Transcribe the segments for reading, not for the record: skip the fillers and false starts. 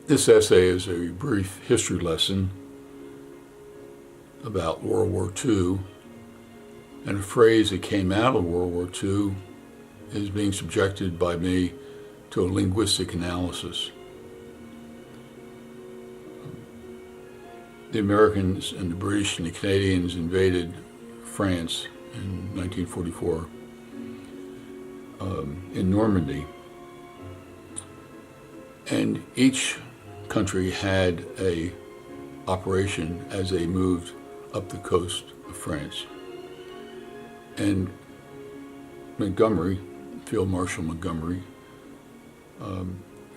This essay is a brief history lesson about World War II, and a phrase that came out of World War II is being subjected by me to a linguistic analysis. The Americans and the British and the Canadians invaded France in 1944 in Normandy, and each country had a operation as they moved up the coast of France. And Montgomery, Field Marshal Montgomery,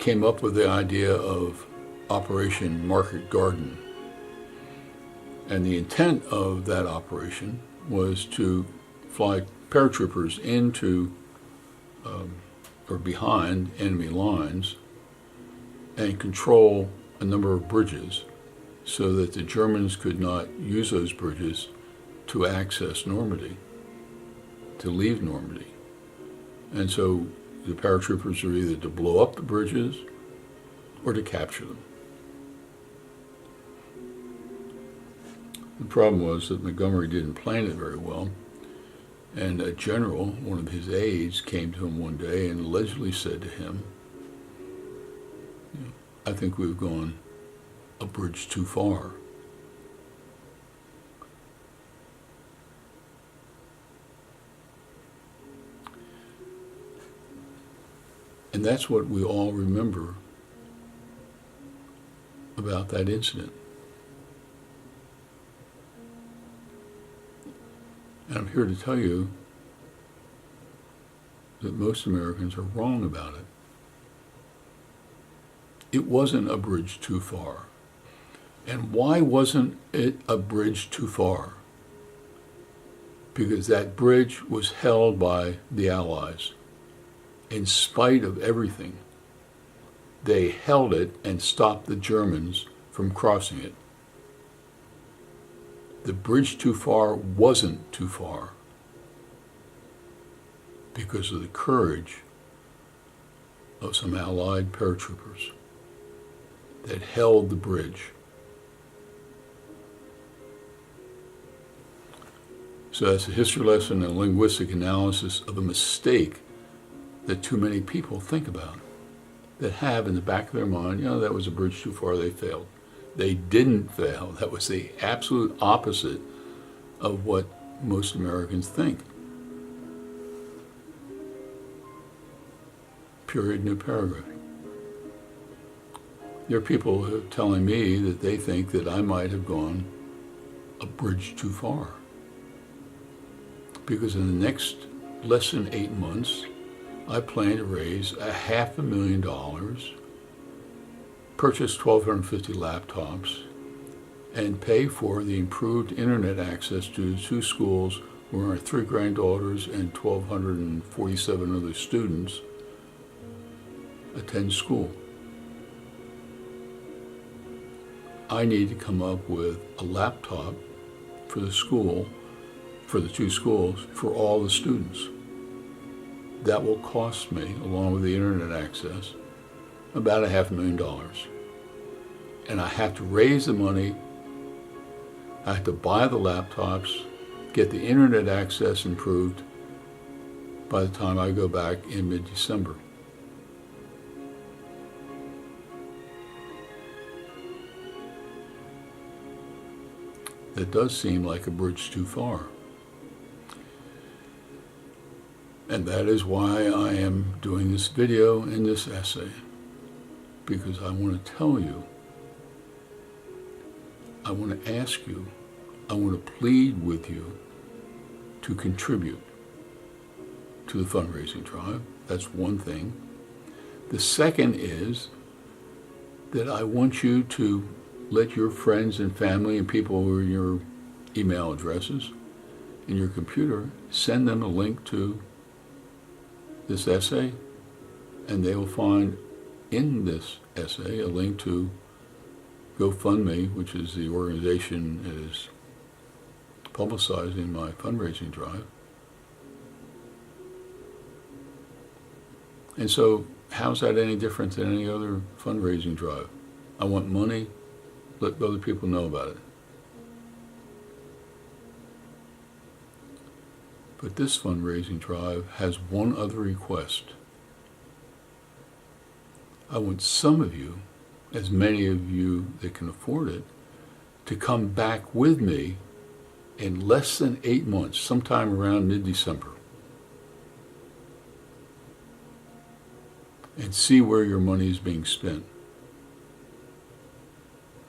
came up with the idea of Operation Market Garden. And the intent of that operation was to fly paratroopers into or behind enemy lines and control a number of bridges so that the Germans could not use those bridges to access Normandy, to leave Normandy. And so the paratroopers were either to blow up the bridges or to capture them. The problem was that Montgomery didn't plan it very well, and a general, one of his aides, came to him one day and allegedly said to him, "I think we've gone a bridge too far." And that's what we all remember about that incident. And I'm here to tell you that most Americans are wrong about it. It wasn't a bridge too far. And why wasn't it a bridge too far? Because that bridge was held by the Allies. In spite of everything, they held it and stopped the Germans from crossing it. The bridge too far wasn't too far because of the courage of some Allied paratroopers that held the bridge. So that's a history lesson and a linguistic analysis of a mistake that too many people think about, that have in the back of their mind, that was a bridge too far, they failed. They didn't fail. That was the absolute opposite of what most Americans think. Period, new paragraph. There are people who are telling me that they think that I might have gone a bridge too far. Because in the next less than 8 months, I plan to raise $500,000, purchase 1,250 laptops, and pay for the improved internet access to 2 schools where my 3 granddaughters and 1,247 other students attend school. I need to come up with a laptop for the school, for the 2 schools, for all the students. That will cost me, along with the internet access, about $500,000. And I have to raise the money, I have to buy the laptops, get the internet access improved by the time I go back in mid-December. That does seem like a bridge too far. And that is why I am doing this video and this essay, because I want to tell you, I want to ask you, I want to plead with you to contribute to the fundraising drive. That's one thing. The second is that I want you to let your friends and family and people who are in your email addresses in your computer, send them a link to this essay, and they will find in this essay a link to GoFundMe, which is the organization that is publicizing my fundraising drive. And so how's that any different than any other fundraising drive? I want money. Let other people know about it. But this fundraising drive has one other request. I want some of you, as many of you that can afford it, to come back with me in less than 8 months, sometime around mid-December, and see where your money is being spent.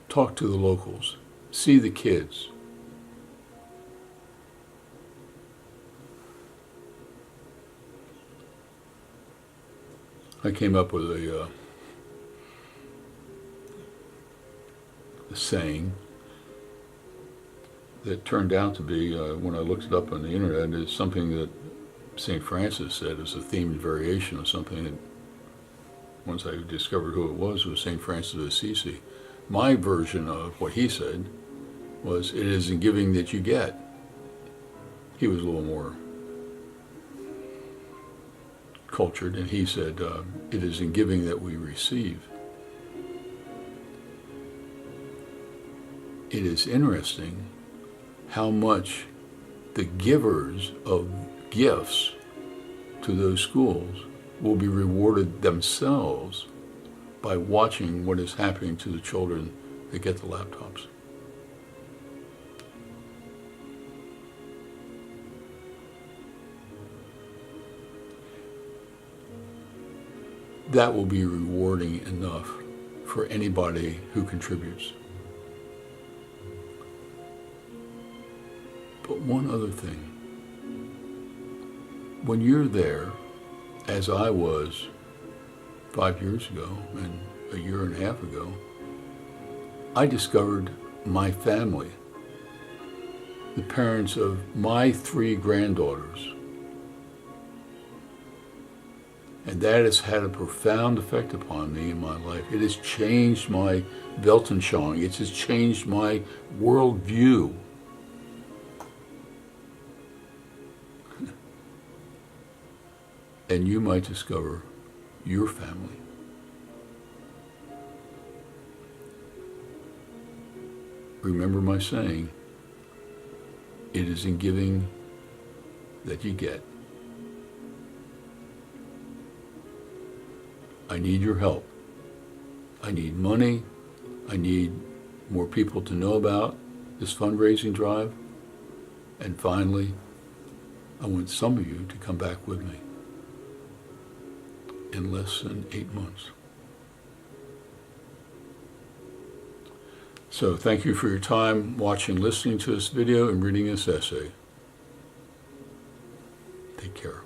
Talk to the locals. See the kids. I came up with a saying that turned out to be, when I looked it up on the internet, is something that St. Francis said as a themed variation of something that, once I discovered who it was St. Francis of Assisi. My version of what he said was, it is in giving that you get. He was a little more cultured, and he said, it is in giving that we receive. It is interesting how much the givers of gifts to those schools will be rewarded themselves by watching what is happening to the children that get the laptops. That will be rewarding enough for anybody who contributes. But one other thing. When you're there, as I was 5 years ago and a year and a half ago, I discovered my family, the parents of my 3 granddaughters. And that has had a profound effect upon me in my life. It has changed my Weltanschauung. It has changed my worldview. And you might discover your family. Remember my saying, it is in giving that you get. I need your help. I need money. I need more people to know about this fundraising drive. And finally, I want some of you to come back with me in less than 8 months. So thank you for your time watching, listening to this video, and reading this essay. Take care.